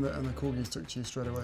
And the corgis took to you straight away.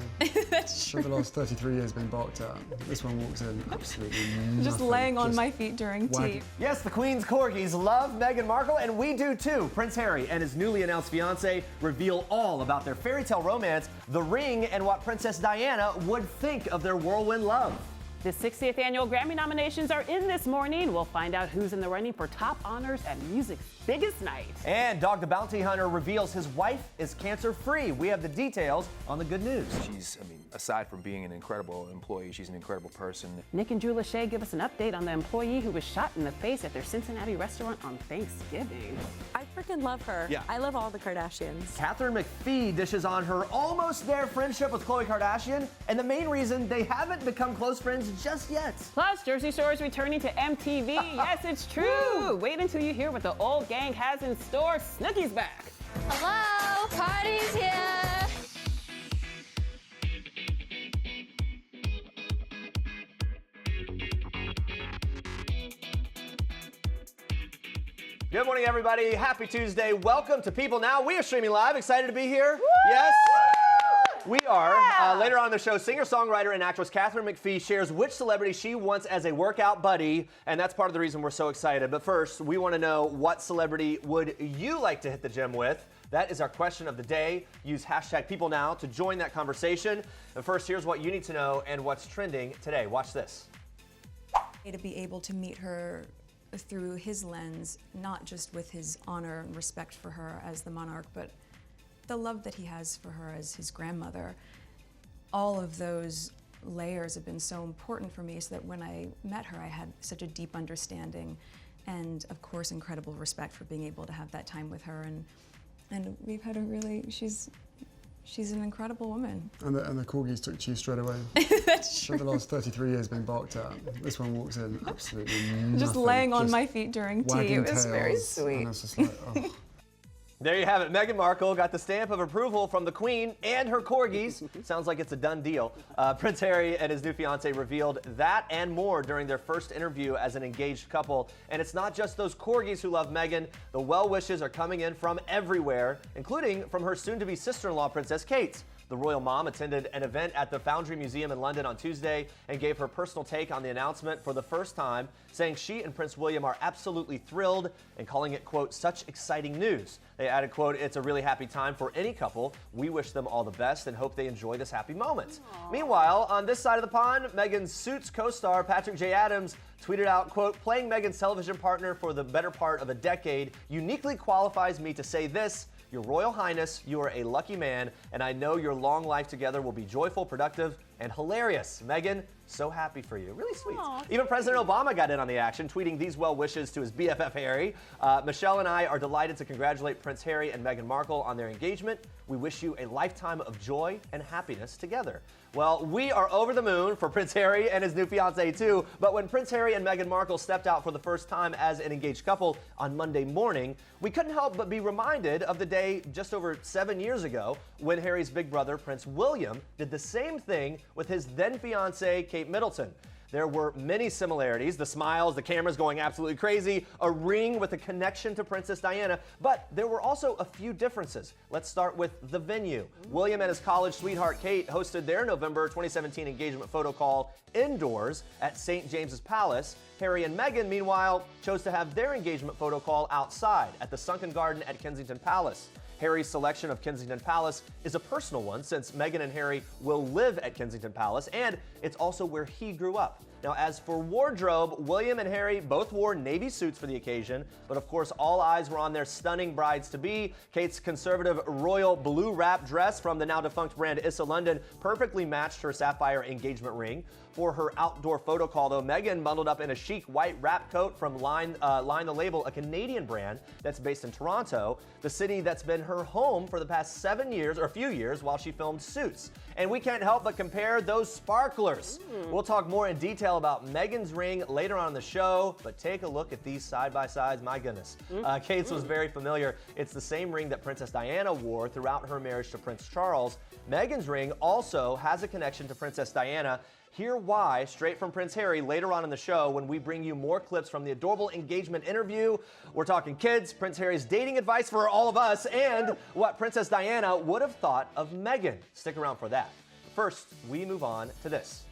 That's true. For the last 33 years been barked at. This one walks in absolutely nothing. Just laying on my feet during tea. Yes, the Queen's corgis love Meghan Markle, and we do too. Prince Harry and his newly announced fiancée reveal all about their fairy tale romance, the ring, and what Princess Diana would think of their whirlwind love. The 60th annual Grammy nominations are in this morning. We'll find out who's in the running for top honors at music's biggest night. And Dog the Bounty Hunter reveals his wife is cancer-free. We have the details on the good news. She's, aside from being an incredible employee, she's an incredible person. Nick and Drew Lachey give us an update on the employee who was shot in the face at their Cincinnati restaurant on Thanksgiving. I freaking love her. Yeah. I love all the Kardashians. Katharine McPhee dishes on her almost there friendship with Khloe Kardashian, and the main reason they haven't become close friends just yet. Plus, Jersey Shore is returning to MTV. Yes, it's true. Wait until you hear what the old gang has in store. Snooki's back. Hello, party's here. Good morning, everybody. Happy Tuesday. Welcome to People Now. We are streaming live. Excited to be here? Woo! Yes? We are. Later on in the show, singer-songwriter and actress Katharine McPhee shares which celebrity she wants as a workout buddy, and that's part of the reason we're so excited. But first, we want to know, what celebrity would you like to hit the gym with? That is our question of the day. Use hashtag PeopleNow to join that conversation. And first, here's what you need to know and what's trending today. Watch this. To be able to meet her through his lens, not just with his honor and respect for her as the monarch, but the love that he has for her as his grandmother. All of those layers have been so important for me, so that when I met her, I had such a deep understanding and, of course, incredible respect for being able to have that time with her. And we've had a really, she's an incredible woman. And the corgis took to you straight away. That's true. For the last 33 years been barked at. This one walks in absolutely nothing. Just laying on my feet during tea. It was very sweet. And it's just like, oh. There you have it. Meghan Markle got the stamp of approval from the Queen and her corgis. Sounds like it's a done deal. Prince Harry and his new fiancée revealed that and more during their first interview as an engaged couple. And it's not just those corgis who love Meghan. The well wishes are coming in from everywhere, including from her soon-to-be sister-in-law, Princess Kate. The royal mom attended an event at the Foundry Museum in London on Tuesday and gave her personal take on the announcement for the first time, saying she and Prince William are absolutely thrilled and calling it, quote, such exciting news. They added, quote, it's a really happy time for any couple. We wish them all the best and hope they enjoy this happy moment. Aww. Meanwhile, on this side of the pond, Meghan's Suits co-star Patrick J. Adams tweeted out, quote, playing Meghan's television partner for the better part of a decade uniquely qualifies me to say this. Your Royal Highness, you are a lucky man, and I know your long life together will be joyful, productive, and hilarious. Meghan, so happy for you. Really sweet. Aww, even President Obama got in on the action, tweeting these well wishes to his BFF Harry. Michelle and I are delighted to congratulate Prince Harry and Meghan Markle on their engagement. We wish you a lifetime of joy and happiness together. Well, we are over the moon for Prince Harry and his new fiancée too, but when Prince Harry and Meghan Markle stepped out for the first time as an engaged couple on Monday morning, we couldn't help but be reminded of the day just over 7 years ago when Harry's big brother, Prince William, did the same thing with his then fiancée, Kate Middleton. There were many similarities, the smiles, the cameras going absolutely crazy, a ring with a connection to Princess Diana, but there were also a few differences. Let's start with the venue. William and his college sweetheart Kate hosted their November 2017 engagement photo call indoors at St. James's Palace. Harry and Meghan, meanwhile, chose to have their engagement photo call outside at the Sunken Garden at Kensington Palace. Harry's selection of Kensington Palace is a personal one since Meghan and Harry will live at Kensington Palace, and it's also where he grew up. Now, as for wardrobe, William and Harry both wore navy suits for the occasion, but of course all eyes were on their stunning brides-to-be. Kate's conservative royal blue wrap dress from the now-defunct brand Issa London perfectly matched her sapphire engagement ring. For her outdoor photo call, though, Meghan bundled up in a chic white wrap coat from Line the Label, a Canadian brand that's based in Toronto, the city that's been her home for the past 7 years, or a few years, while she filmed Suits. And we can't help but compare those sparklers. We'll talk more in detail detail about Meghan's ring later on in the show, but take a look at these side-by-sides. My goodness. Kate's was very familiar. It's the same ring that Princess Diana wore throughout her marriage to Prince Charles. Meghan's ring also has a connection to Princess Diana. Hear why straight from Prince Harry later on in the show when we bring you more clips from the adorable engagement interview. We're talking kids, Prince Harry's dating advice for all of us, and what Princess Diana would have thought of Meghan. Stick around for that. First, we move on to this.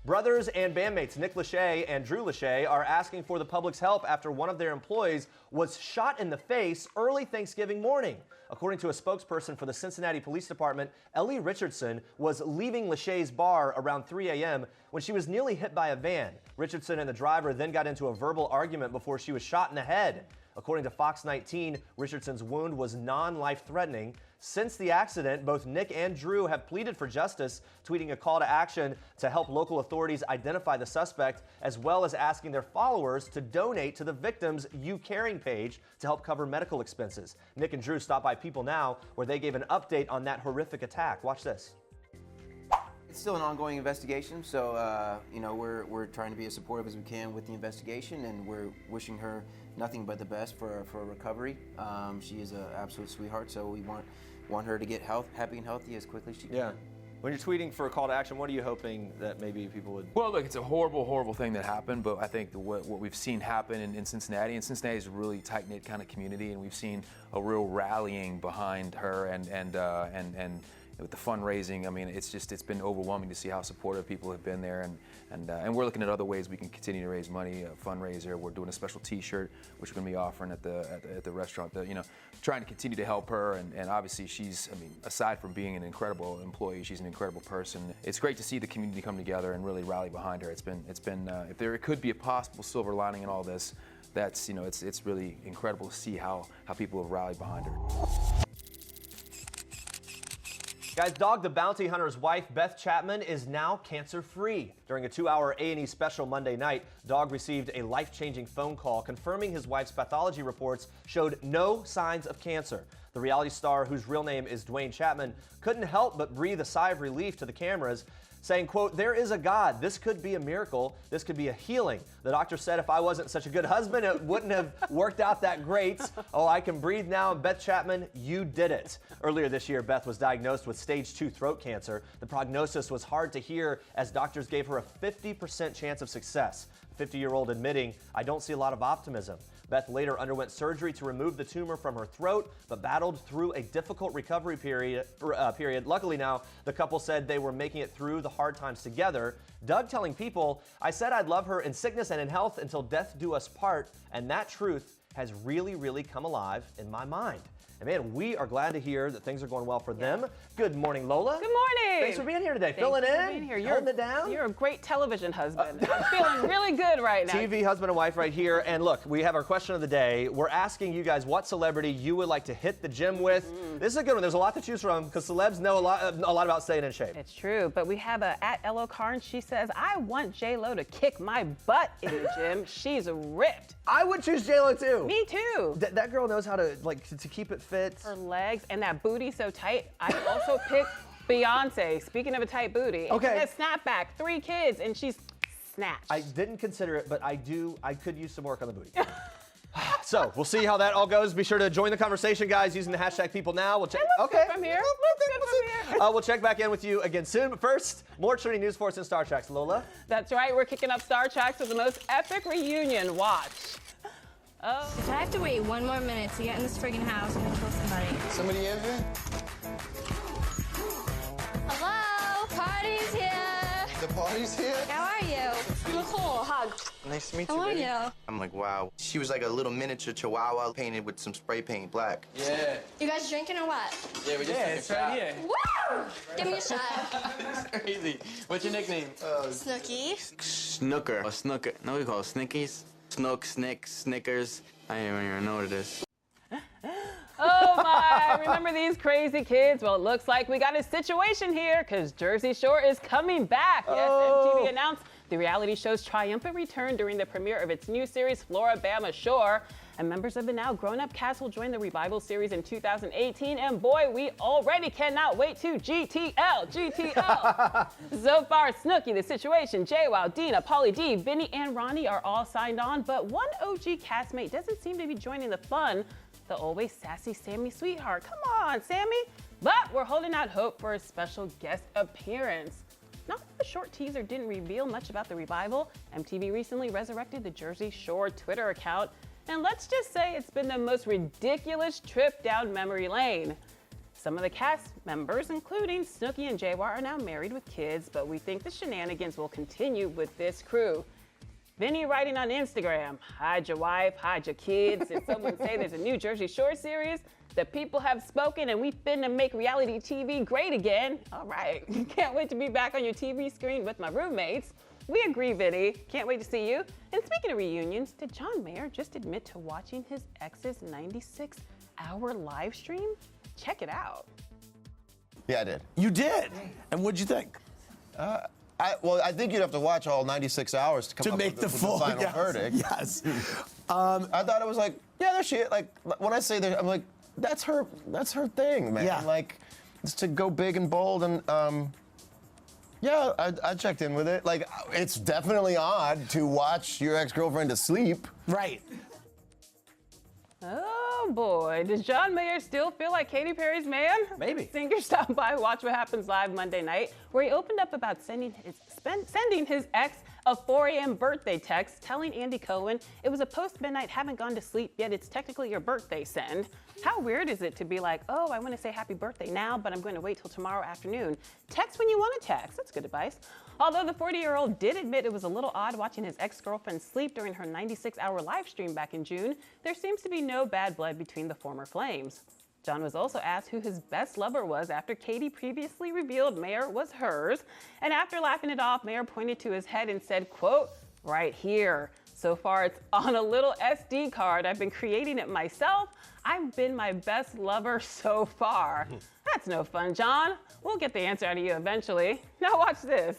Brothers and bandmates Nick Lachey and Drew Lachey are asking for the public's help after one of their employees was shot in the face early Thanksgiving morning. According to a spokesperson for the Cincinnati Police Department, Ellie Richardson was leaving Lachey's bar around 3 a.m. when she was nearly hit by a van. Richardson and the driver then got into a verbal argument before she was shot in the head. According to Fox 19, Richardson's wound was non-life-threatening. Since the accident, both Nick and Drew have pleaded for justice, tweeting a call to action to help local authorities identify the suspect, as well as asking their followers to donate to the victim's You Caring page to help cover medical expenses. Nick and Drew stopped by People Now, where they gave an update on that horrific attack. Watch this. It's still an ongoing investigation, so we're trying to be as supportive as we can with the investigation, and we're wishing her nothing but the best for recovery. She is an absolute sweetheart, so we want her to get happy and healthy as quickly as she can. Yeah. When you're tweeting for a call to action, what are you hoping that maybe people would... Well, look, it's a horrible, horrible thing that happened, but I think what we've seen happen in Cincinnati, and Cincinnati is a really tight-knit kind of community, and we've seen a real rallying behind her and with the fundraising. I mean, it's been overwhelming to see how supportive people have been there, and we're looking at other ways we can continue to raise money, a fundraiser. We're doing a special T-shirt, which we're going to be offering at the restaurant. Trying to continue to help her, and obviously aside from being an incredible employee, she's an incredible person. It's great to see the community come together and really rally behind her. It's been if there could be a possible silver lining in all this, that's it's really incredible to see how people have rallied behind her. Guys, Dog the Bounty Hunter's wife, Beth Chapman, is now cancer-free. During a 2-hour A&E special Monday night, Dog received a life-changing phone call confirming his wife's pathology reports showed no signs of cancer. The reality star, whose real name is Dwayne Chapman, couldn't help but breathe a sigh of relief to the cameras, saying, quote, "There is a God. This could be a miracle. This could be a healing. The doctor said if I wasn't such a good husband, it wouldn't have worked out that great. Oh, I can breathe now. Beth Chapman, you did it." Earlier this year, Beth was diagnosed with stage 2 throat cancer. The prognosis was hard to hear as doctors gave her a 50% chance of success. The 50-year-old admitting, "I don't see a lot of optimism." Beth later underwent surgery to remove the tumor from her throat, but battled through a difficult recovery period. Luckily now, the couple said they were making it through the hard times together. Doug telling People, "I said I'd love her in sickness and in health until death do us part, and that truth has really, really come alive in my mind." And man, we are glad to hear that things are going well for them. Good morning, Lola. Good morning. Thanks for being here today. Filling in, holding it down. You're a great television husband. I'm feeling really good right now. TV husband and wife right here. And look, we have our question of the day. We're asking you guys what celebrity you would like to hit the gym with. This is a good one. There's a lot to choose from because celebs know a lot about staying in shape. It's true, but we have at Elo Carn. She says, "I want J-Lo to kick my butt in the gym. She's ripped." I would choose J-Lo too. Me too. That girl knows how to to keep it fit. Her legs and that booty so tight. I also pick Beyonce. Speaking of a tight booty, okay. And a snapback, 3 kids, and she's snatched. I didn't consider it, but I could use some work on the booty. So we'll see how that all goes. Be sure to join the conversation, guys, using the hashtag PeopleNow. We'll check. Good from here. We'll check back in with you again soon. But first, more trending news for us in Star Treks. Lola. That's right. We're kicking up Star Treks with the most epic reunion. Watch. Oh. If I have to wait 1 more minute to get in this friggin' house, I'm gonna kill somebody. Somebody in here? Hello? Party's here! The party's here? How are you? Nicole, hug. Nice to meet How you, are baby. you? I'm like, wow. She was like a little miniature chihuahua painted with some spray paint black. Yeah. You guys drinking or what? Yeah, we just it's right here. Woo! Give me a shot. That's crazy. What's your nickname? Snooky. Snooker. Or Snooker. No, we call it Snickies. Snook, Snick, Snickers. I don't even know what it is. Oh my, remember these crazy kids? Well, it looks like we got a situation here because Jersey Shore is coming back. Yes, MTV announced the reality show's triumphant return during the premiere of its new series, Floribama Shore. And members of the now grown-up cast will join the revival series in 2018. And boy, we already cannot wait to GTL. So far, Snooki, The Situation, JWoww, Dina, Pauly D, Vinny, and Ronnie are all signed on, but one OG castmate doesn't seem to be joining the fun. The always sassy Sammy Sweetheart. Come on, Sammy. But we're holding out hope for a special guest appearance. Not that the short teaser didn't reveal much about the revival, MTV recently resurrected the Jersey Shore Twitter account, and let's just say it's been the most ridiculous trip down memory lane. Some of the cast members, including Snooki and JWoww, are now married with kids, but we think the shenanigans will continue with this crew. Vinny writing on Instagram, hide your wife, hide your kids. Did someone say there's a new Jersey Shore series? The people have spoken and we finna make reality TV great again. All right, can't wait to be back on your TV screen with my roommates. We agree, Vinny. Can't wait to see you. And speaking of reunions, did John Mayer just admit to watching his ex's 96-hour live stream? Check it out. Yeah, I did. You did? And what'd you think? I think you'd have to watch all 96 hours to come up make with the full final verdict. Yes. I thought it was like, yeah, there she is. Like, when I say that, I'm like, that's her thing, man. Yeah. Like, it's to go big and bold, and yeah, I checked in with it. Like, it's definitely odd to watch your ex-girlfriend asleep. Right. Oh boy, does John Mayer still feel like Katy Perry's man? Maybe. Singer stopped by Watch What Happens Live Monday night, where he opened up about sending his ex a 4 a.m. birthday text telling Andy Cohen it was a post-midnight haven't gone to sleep yet, it's technically your birthday send. How weird is it to be like, oh, I want to say happy birthday now, but I'm going to wait till tomorrow afternoon. Text when you want to text. That's good advice. Although the 40-year-old did admit it was a little odd watching his ex-girlfriend sleep during her 96-hour live stream back in June, there seems to be no bad blood between the former flames. John was also asked who his best lover was after Katy previously revealed Mayer was hers. And after laughing it off, Mayer pointed to his head and said, quote, right here. So far, it's on a little SD card. I've been creating it myself. I've been my best lover so far. That's no fun, John. We'll get the answer out of you eventually. Now watch this.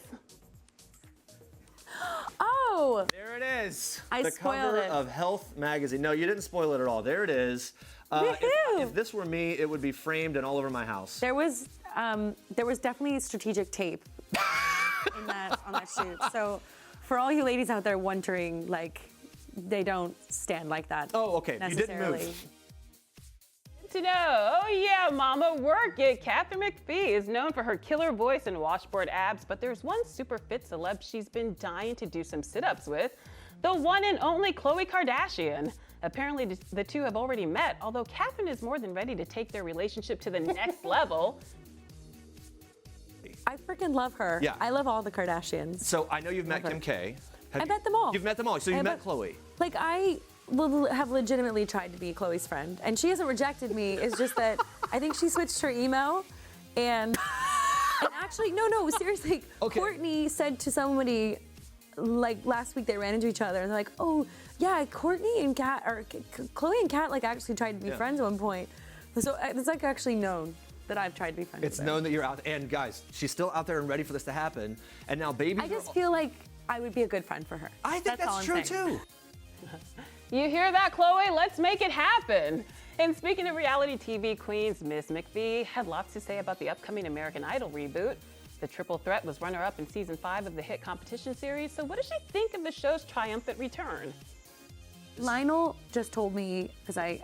Oh! There it is. I the spoiled cover it. of Health magazine. No, you didn't spoil it at all. There it is. If this were me, it would be framed and all over my house. There was definitely strategic tape on that shoot. So for all you ladies out there wondering, like, they don't stand like that. Oh, okay. You didn't necessarily. move. To know, oh yeah, mama, work it. Katharine McPhee is known for her killer voice and washboard abs, but there's one super fit celeb she's been dying to do some sit-ups with, the one and only Khloe Kardashian. Apparently, the two have already met, although Katharine is more than ready to take their relationship to the next level. I freaking love her. Yeah. I love all the Kardashians. So I know you've met Kim K. I met them all. You've met them all. So you met Khloe. Like, I have legitimately tried to be Khloe's friend, and she hasn't rejected me. It's just that I think she switched her email, and actually, no, seriously. Okay. Courtney said to somebody, like last week, they ran into each other, and they're like, oh yeah, Courtney and Kat, or Khloe and Kat, like actually tried to be friends at one point. So it's like actually known that I've tried to be friends. It's with her. known that you're out, and guys, she's still out there and ready for this to happen. And now, baby, I just feel like I would be a good friend for her. I think all that's I'm true saying. too. You hear that, Khloe? Let's make it happen. And speaking of reality TV queens, Miss McPhee had lots to say about the upcoming American Idol reboot. The triple threat was runner-up in season 5 of the hit competition series. So what does she think of the show's triumphant return? Lionel just told me, because I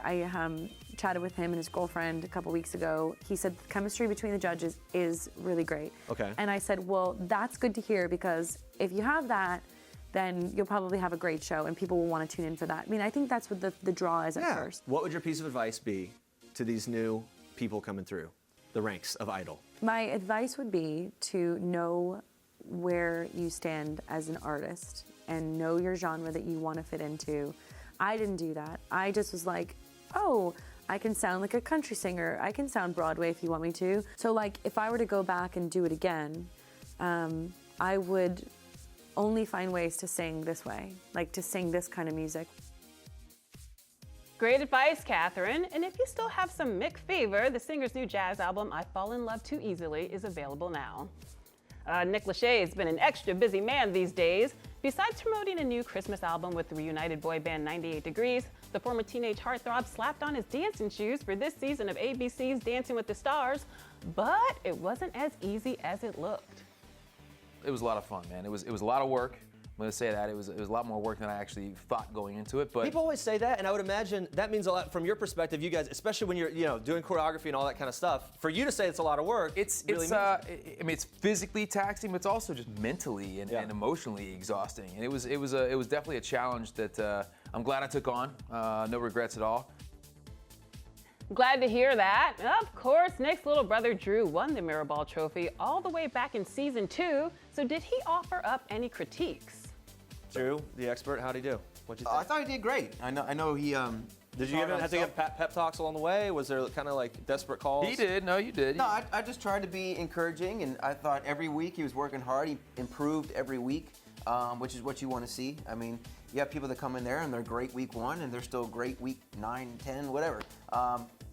chatted with him and his girlfriend a couple weeks ago, he said the chemistry between the judges is really great. Okay. And I said, well, that's good to hear, because if you have that, then you'll probably have a great show and people will want to tune in for that. I mean, I think that's what the draw is at first. What would your piece of advice be to these new people coming through the ranks of Idol? My advice would be to know where you stand as an artist and know your genre that you want to fit into. I didn't do that. I just was like, oh, I can sound like a country singer. I can sound Broadway if you want me to. So like, if I were to go back and do it again, I would only find ways to sing this way, like to sing this kind of music. Great advice, Katharine. And if you still have some Mick fever, the singer's new jazz album, I Fall in Love Too Easily, is available now. Nick Lachey has been an extra busy man these days. Besides promoting a new Christmas album with the reunited boy band 98 Degrees, the former teenage heartthrob slapped on his dancing shoes for this season of ABC's Dancing with the Stars, but it wasn't as easy as it looked. It was a lot of fun, man. It was a lot of work. I'm going to say that. It was a lot more work than I actually thought going into it. But people always say that, and I would imagine that means a lot from your perspective, you guys, especially when you're doing choreography and all that kind of stuff. For you to say it's a lot of work, it's physically taxing, but it's also just mentally and emotionally exhausting. And it was definitely a challenge that I'm glad I took on. No regrets at all. Glad to hear that. Of course, Nick's little brother Drew won the Mirrorball Trophy all the way back in season 2. So did he offer up any critiques? Drew, the expert, how'd he do? What'd you think? I thought he did great. I know he. Did you have to give pep talks along the way? Was there kind of like desperate calls? He did. No, you did. No, I just tried to be encouraging, and I thought every week he was working hard. He improved every week, which is what you want to see. I mean, you have people that come in there and they're great week 1, and they're still great week 9, 10, whatever.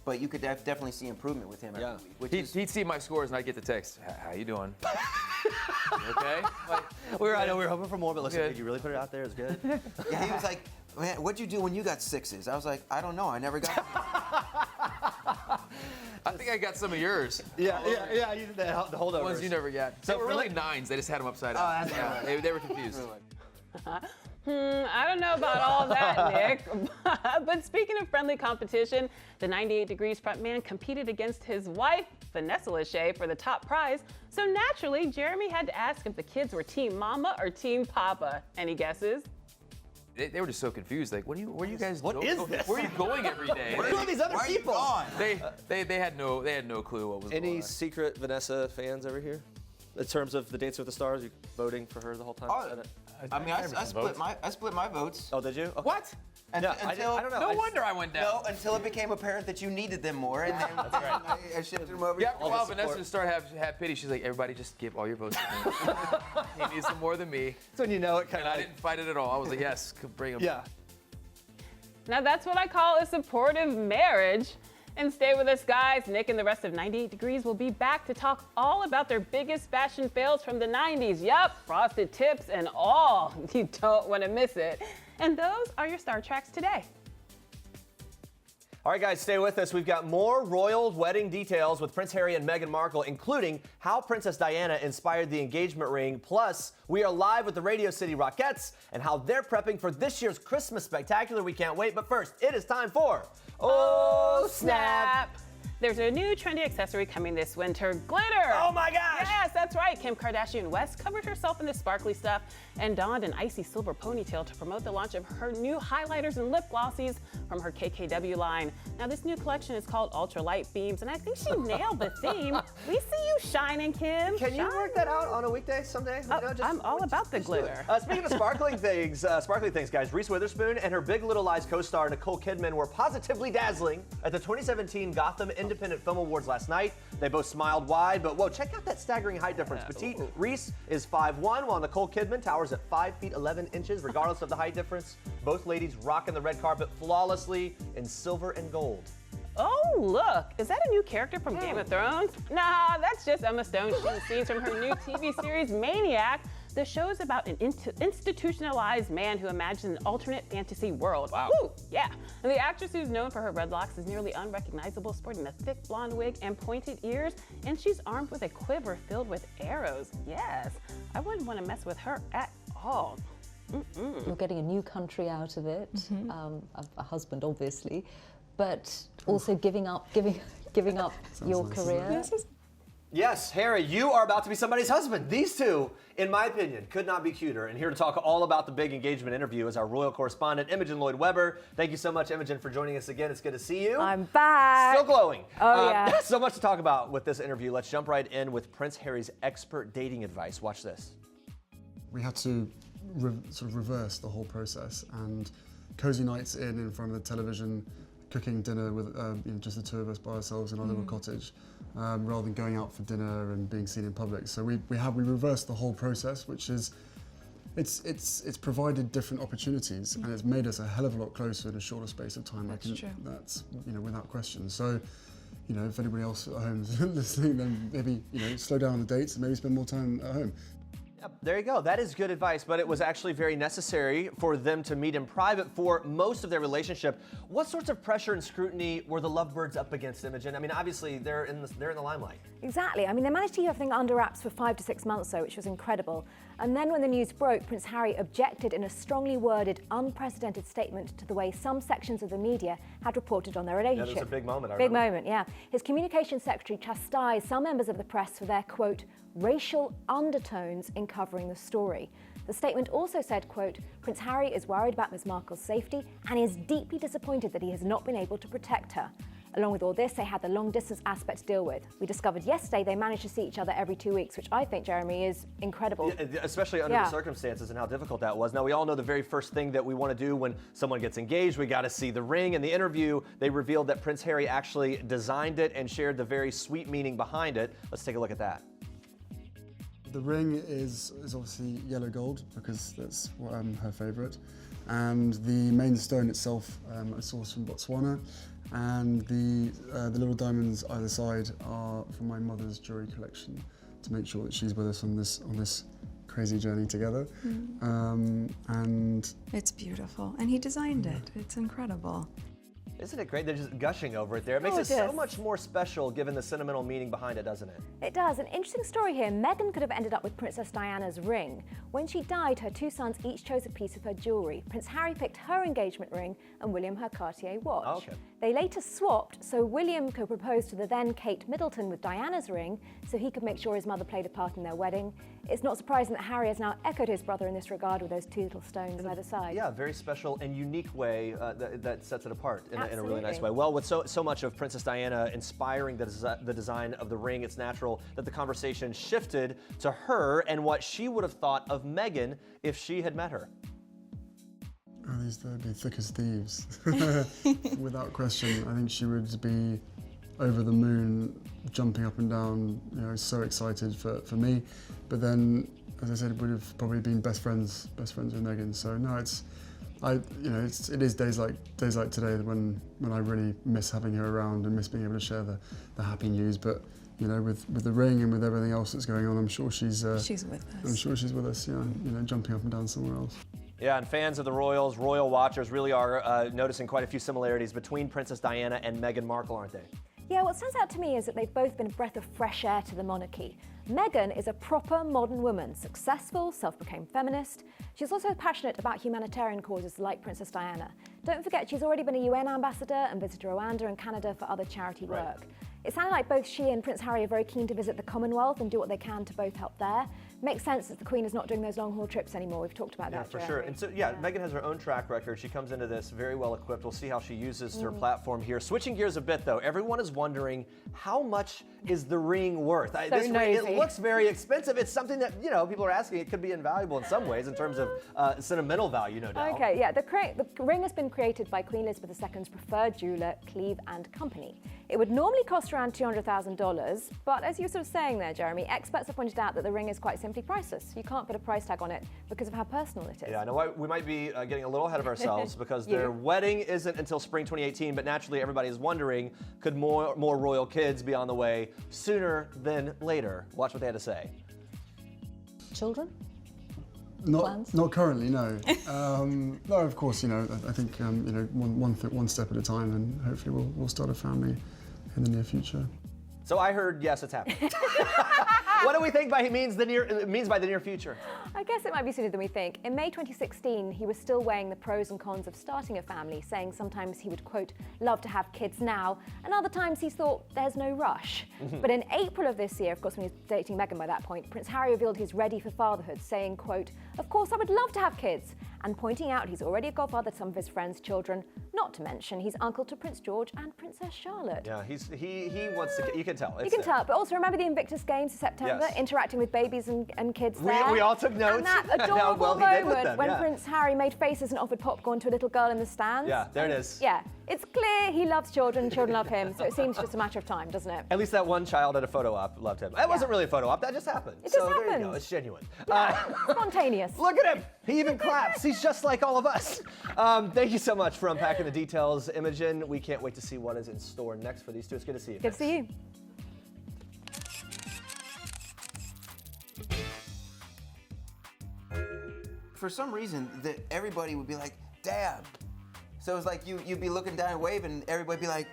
But you could definitely see improvement with him every week. He'd see my scores, and I'd get the text. How you doing? Okay. I know we were hoping for more, but listen, did you really put it out there? It's good. Yeah, he was like, man, what'd you do when you got 6s? I was like, I don't know. I never got. I think I got some of yours. Yeah. You did the holdovers. Ones you never got. So they were really 9s. They just had them upside down. Oh, that's right. They were confused. I don't know about all that, Nick. But speaking of friendly competition, the 98 Degrees frontman competed against his wife, Vanessa Lachey, for the top prize. So naturally, Jeremy had to ask if the kids were Team Mama or Team Papa. Any guesses? They were just so confused. Like, where are you guys? What is this? Where are you going every day? Where are these other people? They had no clue what was going on. Any secret Vanessa fans over here? In terms of the Dancing with the Stars, you voting for her the whole time? I mean, I split my votes. Oh, did you? Okay. What? I don't know. No wonder I went down. No, until it became apparent that you needed them more, and then I shifted them over. Yeah, after a while, Vanessa started have pity. She's like, everybody just give all your votes to me. He needs them more than me. That's when you know it kind of. I didn't fight it at all. I was like, yes, bring them. Yeah. Now that's what I call a supportive marriage. And stay with us, guys. Nick and the rest of 98 Degrees will be back to talk all about their biggest fashion fails from the 90s. Yup, frosted tips and all. You don't want to miss it. And those are your Star Treks today. All right, guys, stay with us. We've got more royal wedding details with Prince Harry and Meghan Markle, including how Princess Diana inspired the engagement ring. Plus, we are live with the Radio City Rockettes and how they're prepping for this year's Christmas Spectacular. We can't wait. But first, it is time for Oh, Snap! There's a new trendy accessory coming this winter, glitter. Oh my gosh! Yes, that's right. Kim Kardashian West covered herself in the sparkly stuff and donned an icy silver ponytail to promote the launch of her new highlighters and lip glossies from her KKW line. Now this new collection is called Ultra Light Beams, and I think she nailed the theme. We see you shining, Kim. Can you work that out on a weekday someday? I'm all about the glitter. Speaking of sparkling things, guys, Reese Witherspoon and her Big Little Lies co-star Nicole Kidman were positively dazzling at the 2017 Gotham Independent Film Awards last night. They both smiled wide, but whoa, check out that staggering height difference. Petite Reese is 5'1", while Nicole Kidman towers at 5 feet 11 inches, regardless of the height difference. Both ladies rocking the red carpet flawlessly in silver and gold. Oh, look, is that a new character from Game of Thrones? Nah, that's just Emma Stone shooting scenes from her new TV series, Maniac. The show is about an institutionalized man who imagines an alternate fantasy world. Wow. Woo, yeah. And the actress who's known for her red locks is nearly unrecognizable, sporting a thick blonde wig and pointed ears, and she's armed with a quiver filled with arrows. Yes, I wouldn't want to mess with her at all. You're getting a new country out of it, a husband, obviously, but also giving up your career. Yes, Harry, you are about to be somebody's husband. These two, in my opinion, could not be cuter. And here to talk all about the big engagement interview is our royal correspondent, Imogen Lloyd-Webber. Thank you so much, Imogen, for joining us again. It's good to see you. I'm back. Still glowing. Oh, yeah. So much to talk about with this interview. Let's jump right in with Prince Harry's expert dating advice. Watch this. We had to sort of reverse the whole process, and cozy nights in front of the television, cooking dinner with just the two of us by ourselves in our little cottage, rather than going out for dinner and being seen in public. So we reversed the whole process, which is it's provided different opportunities, and it's made us a hell of a lot closer in a shorter space of time. That's true. That's without question. So you know, if anybody else at home is listening, then maybe, you know, slow down on the dates and maybe spend more time at home. Yep, there you go. That is good advice, but it was actually very necessary for them to meet in private for most of their relationship. What sorts of pressure and scrutiny were the lovebirds up against, Imogen? I mean, obviously they're in the limelight. Exactly. I mean, they managed to keep everything under wraps for 5 to 6 months, though, which was incredible. And then when the news broke, Prince Harry objected in a strongly worded, unprecedented statement to the way some sections of the media had reported on their relationship. Yeah, that was a big moment. Big moment, yeah. His communications secretary chastised some members of the press for their, quote, racial undertones in covering the story. The statement also said, quote, Prince Harry is worried about Ms. Markle's safety and is deeply disappointed that he has not been able to protect her. Along with all this, they had the long-distance aspect to deal with. We discovered yesterday they managed to see each other every 2 weeks, which I think, Jeremy, is incredible. Yeah, especially under the circumstances and how difficult that was. Now, we all know the very first thing that we want to do when someone gets engaged, we got to see the ring. In the interview, they revealed that Prince Harry actually designed it and shared the very sweet meaning behind it. Let's take a look at that. The ring is obviously yellow gold because that's her favourite, and the main stone itself a sourced from Botswana, and the little diamonds either side are from my mother's jewellery collection to make sure that she's with us on this crazy journey together. And it's beautiful, and he designed it. It's incredible. Isn't it great? They're just gushing over it there. It makes it so much more special given the sentimental meaning behind it, doesn't it? It does. An interesting story here. Meghan could have ended up with Princess Diana's ring. When she died, her two sons each chose a piece of her jewellery. Prince Harry picked her engagement ring and William her Cartier watch. Oh, okay. They later swapped, so William could propose to the then Kate Middleton with Diana's ring, so he could make sure his mother played a part in their wedding. It's not surprising that Harry has now echoed his brother in this regard with those two little stones either side. Yeah, very special and unique way that sets it apart in a really nice way. Well, with so much of Princess Diana inspiring the design of the ring, it's natural that the conversation shifted to her and what she would have thought of Meghan if she had met her. Oh, they'd be thick as thieves. Without question. I think she would be over the moon, jumping up and down, you know, so excited for me. But then, as I said, would have probably been best friends with Meghan. So no, it is days like today when I really miss having her around and miss being able to share the happy news. But you know, with the ring and with everything else that's going on, I'm sure she's with us. I'm sure she's with us. Yeah, you know, jumping up and down somewhere else. Yeah, and fans of the royals, royal watchers, really are noticing quite a few similarities between Princess Diana and Meghan Markle, aren't they? Yeah, what stands out to me is that they've both been a breath of fresh air to the monarchy. Meghan is a proper modern woman, successful, self-proclaimed feminist. She's also passionate about humanitarian causes like Princess Diana. Don't forget, she's already been a UN ambassador and visited Rwanda and Canada for other charity work. It sounded like both she and Prince Harry are very keen to visit the Commonwealth and do what they can to both help there. Makes sense that the Queen is not doing those long-haul trips anymore. We've talked about that. Yeah, for sure. And so, Meghan has her own track record. She comes into this very well equipped. We'll see how she uses her platform here. Switching gears a bit, though, everyone is wondering how much is the ring worth? This ring, it looks very expensive. It's something that, you know, people are asking. It could be invaluable in some ways in terms of sentimental value, no doubt. Okay, yeah. The ring has been created by Queen Elizabeth II's preferred jeweller, Cleve & Company. It would normally cost around $200,000, but as you were sort of saying there, Jeremy, experts have pointed out that the ring is quite simply priceless. You can't put a price tag on it because of how personal it is. Yeah, I know we might be getting a little ahead of ourselves because their wedding isn't until spring 2018, but naturally everybody is wondering, could more royal kids be on the way sooner than later? Watch what they had to say. Children? Not currently, no. No, of course, you know, I think, you know, one step at a time, and hopefully we'll start a family in the near future. So I heard, yes, it's happening. What do we think means by the near future? I guess it might be sooner than we think. In May 2016, he was still weighing the pros and cons of starting a family, saying sometimes he would, quote, love to have kids now, and other times he thought there's no rush. But in April of this year, of course, when he was dating Meghan by that point, Prince Harry revealed he's ready for fatherhood, saying, quote, of course I would love to have kids, and pointing out he's already a godfather to some of his friends' children, not to mention he's uncle to Prince George and Princess Charlotte. Yeah, he wants to, you can tell. You can tell, but also remember the Invictus Games in September, interacting with babies and kids there. We all took notes. And that adorable moment them, when Prince Harry made faces and offered popcorn to a little girl in the stands. Yeah, there it is. Yeah. It's clear he loves children love him, so it seems just a matter of time, doesn't it? At least that one child at a photo op loved him. It wasn't really a photo op, that just happened. It just so there you happened. go, it's genuine. Spontaneous. Look at him, he even claps. He's just like all of us. Thank you so much for unpacking the details, Imogen. We can't wait to see what is in store next for these two. It's good to see you. Good to see you. For some reason, everybody would be like, dab. So it was like you'd be looking down and waving, and everybody be like,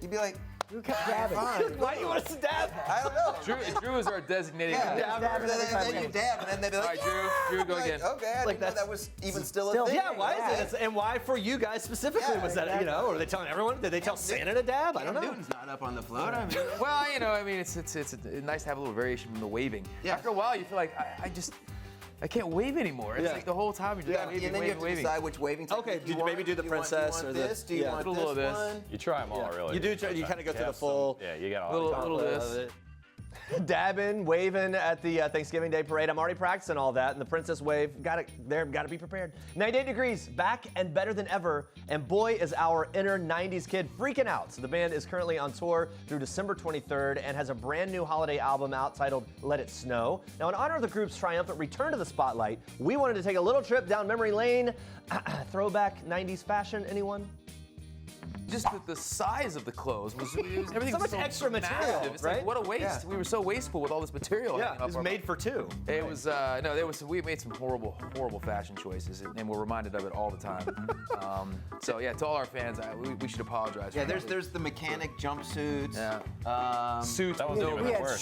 you'd be like, you kept dabbing. Why do you want us to dab? I don't know. Drew is our designated And then you dab, and then they'd be like, all right, Drew, go again. Okay, I didn't know that was even still a thing. Yeah, why is it? And why for you guys specifically was that, you know, or are they telling everyone? Did they tell Santa to dab? I don't know. Newton's not up on the float. I mean, well, you know, I mean, it's nice to have a little variation from the waving. Yeah. After a while, you feel like, I can't wave anymore. It's like the whole time you're just waving, and then you have to decide which waving technique Okay, you want. maybe do the princess or this? the... Do you want a little of this. one? You try them all, really. You do try, you kind of go through the full... Yeah, you got a little of this. Dabbing, waving at the Thanksgiving Day parade. I'm already practicing all that, and the princess wave, got to be prepared. 98 Degrees, back and better than ever, and boy is our inner 90s kid freaking out. So the band is currently on tour through December 23rd and has a brand new holiday album out titled Let It Snow. Now, in honor of the group's triumphant return to the spotlight, we wanted to take a little trip down memory lane. Throwback 90s fashion, anyone? Just the size of the clothes was everything So was much extra massive. material, It's right? like, what a waste. Yeah. We were so wasteful with all this material. Yeah, it was made for two. It was we made some horrible fashion choices, and we're reminded of it all the time. So yeah, to all our fans, we should apologize. Yeah, there's the mechanic jumpsuits. Yeah. Suits. That was even We had worse.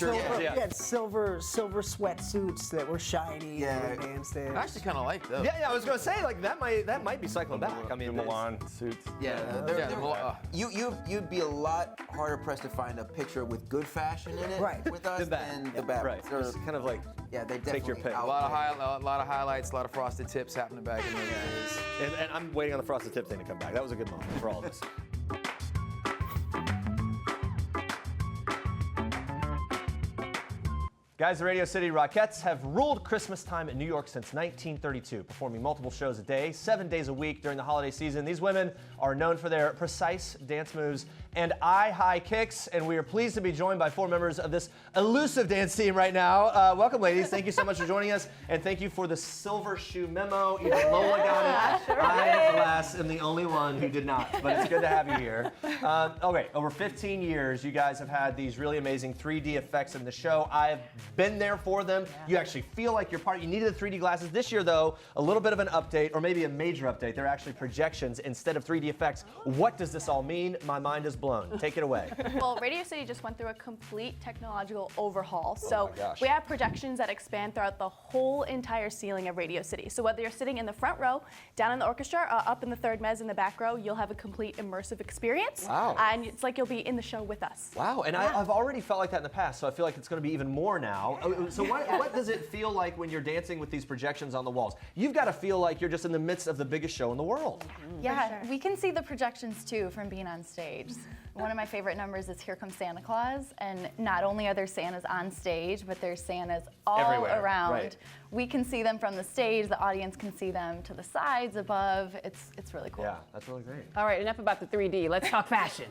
silver sweatsuits that were shiny. Yeah. And danced in. I actually kind of like those. Yeah, I was gonna say like that might be cycling back. I mean, Milan suits. You'd be a lot harder pressed to find a picture with good fashion in it with us than the bad. Right. They're- Just kind of like Yeah, they take your definitely pick. A lot of highlights, a lot of frosted tips happening back in the days. And I'm waiting on the frosted tip thing to come back. That was a good moment for all of us. Guys, the Radio City Rockettes have ruled Christmas time in New York since 1932, performing multiple shows a day, 7 days a week during the holiday season. These women are known for their precise dance moves and eye-high kicks, and we are pleased to be joined by 4 members of this elusive dance team right now. Welcome, ladies. Thank you so much for joining us, and thank you for the silver shoe memo. Even Lola got it. I, alas, am the only one who did not, but it's good to have you here. Okay, over 15 years, you guys have had these really amazing 3D effects in the show. I've been there for them. You actually feel like you're part. You needed the 3D glasses. This year, though, a little bit of an update, or maybe a major update. They're actually projections instead of 3D effects. What does this all mean? My mind is blown. Take it away. Well, Radio City just went through a complete technological overhaul. So we have projections that expand throughout the whole entire ceiling of Radio City. So whether you're sitting in the front row, down in the orchestra, up in the third mezz in the back row, you'll have a complete immersive experience. Wow. And it's like you'll be in the show with us. Wow, and I've already felt like that in the past, so I feel like it's going to be even more now. So what does it feel like when you're dancing with these projections on the walls? You've got to feel like you're just in the midst of the biggest show in the world. Yeah, we can see the projections too from being on stage. One of my favorite numbers is Here Comes Santa Claus, and not only are there Santas on stage, but there's Santas all everywhere, around. right. We can see them from the stage, the audience can see them to the sides, above. It's really cool. Yeah, that's really great. All right, enough about the 3D. Let's talk fashion.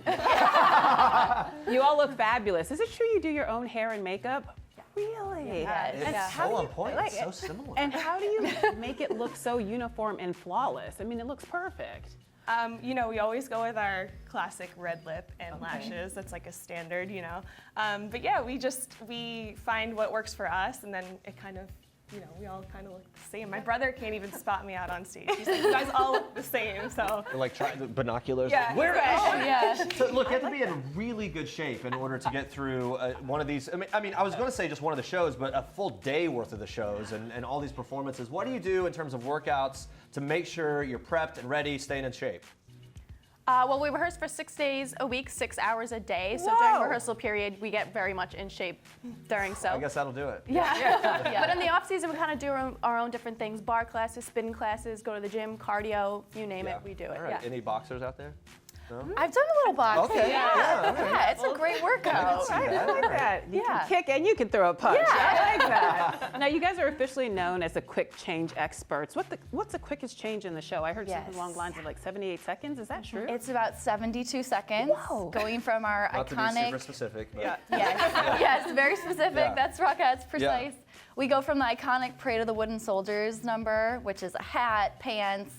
You all look fabulous. Is it true you do your own hair and makeup? Really? Yeah, It's so on point. It's so similar. And how do you make it look so uniform and flawless? I mean, it looks perfect. You know, we always go with our classic red lip and lashes. That's like a standard, you know. But yeah, we find what works for us, and then it kind of, you know, we all kind of look the same. My brother can't even spot me out on stage. He's like, you guys all look the same, so. Like try the binoculars. Yeah, Where exactly. Yeah. So look, you have to be in really good shape in order to get through one of these. I mean, I was going to say just one of the shows, but a full day worth of the shows and all these performances. What do you do in terms of workouts to make sure you're prepped and ready, staying in shape? Well, we rehearse for 6 days a week, 6 hours a day. So during rehearsal period, we get very much in shape during so. I guess that'll do it. Yeah. But in the off season, we kind of do our own different things: bar classes, spin classes, go to the gym, cardio, you name it, we do it. All right. Yeah. Any boxers out there? I've done a little boxing. Okay. Yeah, it's a great workout. I like that. You can kick and you can throw a punch. Yeah. I like that. Now, you guys are officially known as the quick change experts. What's the quickest change in the show? I heard something along the lines of like 78 seconds. Is that true? It's about 72 seconds, going from our Not iconic. to be super specific, but Yes, very specific. Yeah. That's Rockettes, precise. We go from the iconic Parade of the Wooden Soldiers number, which is a hat, pants,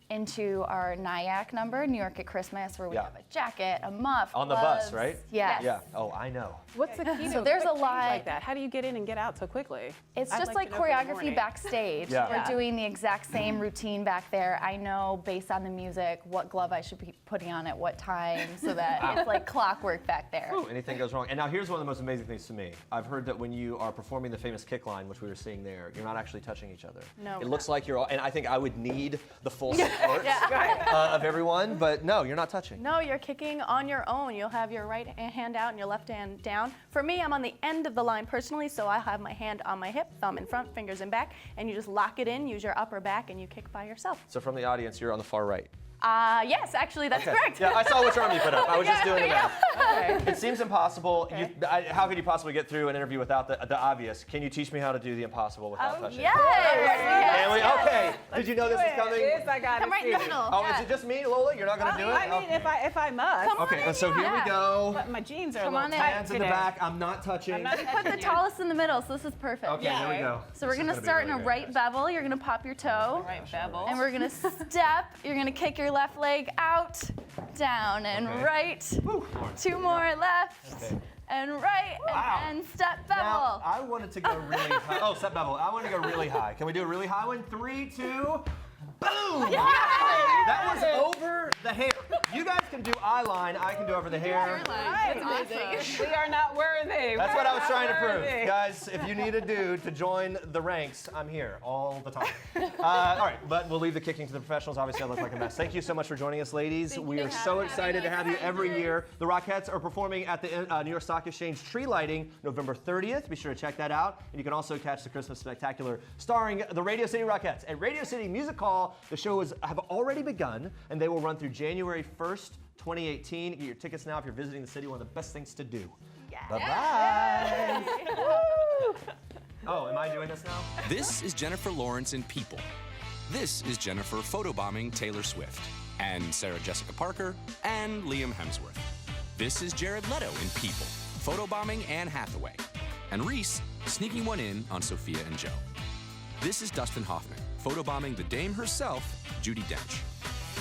into our Nyack number, New York at Christmas, where we have a jacket, a muff, on the gloves. bus, right? Yes. Yeah. Oh, I know. What's the key So to there's a quick change lot like that? How do you get in and get out so quickly? It's I'd just like to know for the choreography morning. backstage. Yeah. We're doing the exact same routine back there. I know based on the music what glove I should be putting on at what time so that it's like clockwork back there. Ooh, anything goes wrong. And now here's one of the most amazing things to me. I've heard that when you are performing the famous kick line, which we were seeing there, you're not actually touching each other. No. It looks like you're all, and I think I would need the full support of everyone, but no, you're not touching. No, you're kicking on your own. You'll have your right hand out and your left hand down. For me, I'm on the end of the line personally, so I have my hand on my hip, thumb in front, fingers in back, and you just lock it in, use your upper back, and you kick by yourself. So from the audience, you're on the far right. Yes, actually, that's Okay. correct. Yeah, I saw which arm you put up. I was just doing the math. Okay. It seems impossible. How could you possibly get through an interview without the obvious? Can you teach me how to do the impossible without touching? Yes! Okay. Did you know this was coming? Yes, I got Come right in the middle. Oh, is it just me, Lola? You're not going to do it? I mean, if I must. Come on Okay, in, so here we go. But my jeans are Come a on little in. tight Hands in the today. back. I'm not touching. We put the tallest in the middle, so this is perfect. Okay, here we go. So we're going to start in a right bevel. You're going to pop your toe. Right bevel. And we're going to step. You're going to kick your left leg out, down, and right. Two more left. And right, and step bevel. Now, I wanted to go really high. Oh, step bevel. I want to go really high. Can we do a really high one? 3, 2, boom! Yeah! That was over the hair. You guys can do eye line. I can do over the hair. That's amazing. We are not worthy. That's what I was trying to prove. Worthy. Guys, if you need a dude to join the ranks, I'm here all the time. All right, but we'll leave the kicking to the professionals. Obviously, I look like a mess. Thank you so much for joining us, ladies. We are so excited to have you every year. The Rockettes are performing at the New York Stock Exchange tree lighting November 30th. Be sure to check that out. And you can also catch the Christmas Spectacular starring the Radio City Rockettes at Radio City Music Hall. The shows have already begun, and they will run through January 1st, 2018. Get your tickets now if you're visiting the city. One of the best things to do. Bye-bye. Oh, am I doing this now? This is Jennifer Lawrence in People. This is Jennifer photobombing Taylor Swift, and Sarah Jessica Parker, and Liam Hemsworth. This is Jared Leto in People, photobombing Anne Hathaway, and Reese sneaking one in on Sophia and Joe. This is Dustin Hoffman, photobombing the dame herself, Judi Dench,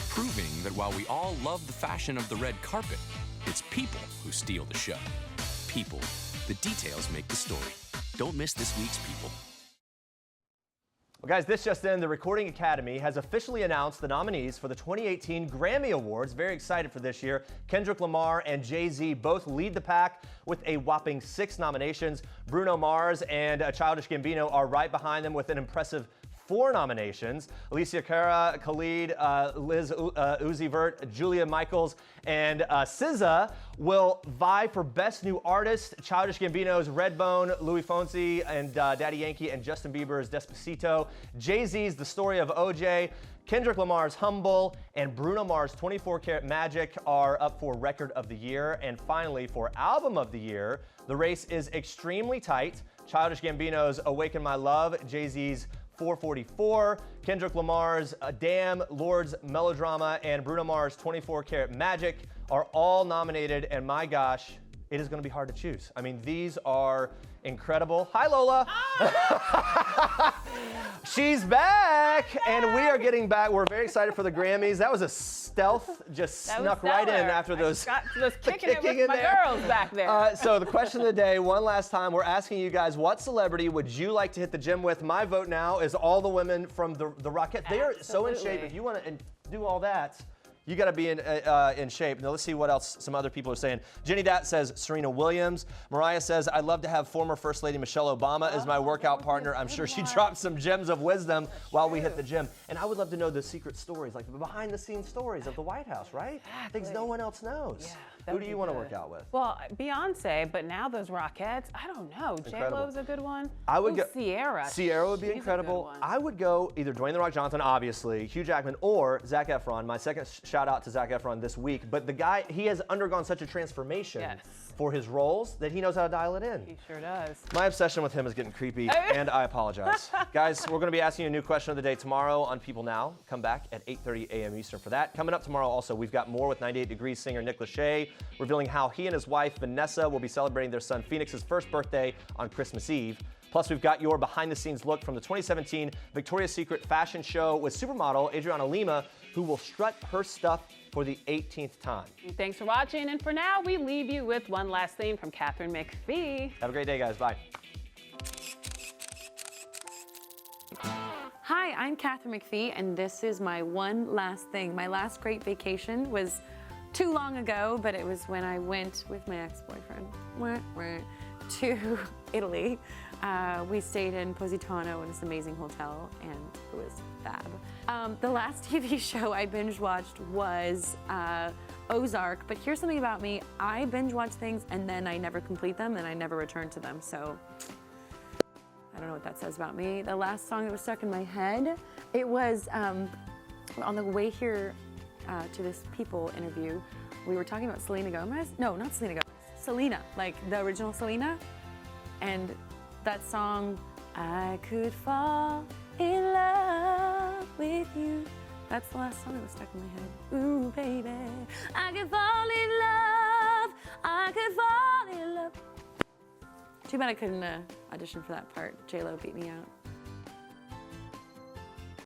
proving that while we all love the fashion of the red carpet, it's people who steal the show. People. The details make the story. Don't miss this week's People. Well, guys, this just in. The Recording Academy has officially announced the nominees for the 2018 Grammy Awards. Very excited for this year. Kendrick Lamar and Jay-Z both lead the pack with a whopping 6 nominations. Bruno Mars and Childish Gambino are right behind them with an impressive 4 nominations. Alicia Cara, Khalid, Liz Uzi Vert, Julia Michaels, and SZA will vie for Best New Artist. Childish Gambino's Redbone, Louis Fonsi, and Daddy Yankee, and Justin Bieber's Despacito. Jay-Z's The Story of OJ. Kendrick Lamar's Humble, and Bruno Mars' 24 Karat Magic are up for Record of the Year. And finally, for Album of the Year, the race is extremely tight. Childish Gambino's Awaken My Love, Jay-Z's 444, Kendrick Lamar's Damn, Lord's Melodrama, and Bruno Mars' 24 Karat Magic are all nominated, and my gosh, it is going to be hard to choose. I mean, these are incredible. Hi, Lola. She's back, and we are getting back. We're very excited for the Grammys. That was a stealth, just snuck right in after those kicking it with my girls back there. So the question of the day, one last time, we're asking you guys, what celebrity would you like to hit the gym with? My vote now is all the women from the Rockettes. They are so in shape. If you want to do all that, you got to be in shape. Now let's see what else some other people are saying. Jenny Dat says Serena Williams. Mariah says, I'd love to have former First Lady Michelle Obama as my workout partner. I'm sure she dropped some gems of wisdom while we hit the gym. And I would love to know the secret stories, like the behind the scenes stories of the White House, right? Things no one else knows. Who do you want to work out with? Well, Beyonce, but now those Rockettes, I don't know. J-Lo's a good one. I would go Sierra. Sierra would be incredible. I would go either Dwayne The Rock Johnson, obviously, Hugh Jackman, or Zac Efron. My second shout out to Zac Efron this week. But the guy, he has undergone such a transformation for his roles that he knows how to dial it in. He sure does. My obsession with him is getting creepy, and I apologize. Guys, we're going to be asking you a new question of the day tomorrow on People Now. Come back at 8:30 a.m. Eastern for that. Coming up tomorrow also, we've got more with 98 Degrees singer Nick Lachey, revealing how he and his wife, Vanessa, will be celebrating their son Phoenix's first birthday on Christmas Eve. Plus, we've got your behind-the-scenes look from the 2017 Victoria's Secret fashion show with supermodel Adriana Lima, who will strut her stuff for the 18th time. Thanks for watching, and for now, we leave you with one last theme from Katharine McPhee. Have a great day, guys. Bye. Hi, I'm Katharine McPhee, and this is my one last thing. My last great vacation was too long ago, but it was when I went with my ex-boyfriend to Italy. We stayed in Positano in this amazing hotel, and it was fab. The last TV show I binge watched was Ozark, but here's something about me. I binge watch things and then I never complete them and I never return to them, so I don't know what that says about me. The last song that was stuck in my head, it was on the way here to this People interview, we were talking about Selena Gomez. No, not Selena Gomez. Selena, like the original Selena. And that song, I could fall in love with you. That's the last song that was stuck in my head. Ooh, baby, I could fall in love. I could fall in love. Too bad I couldn't audition for that part. J-Lo beat me out.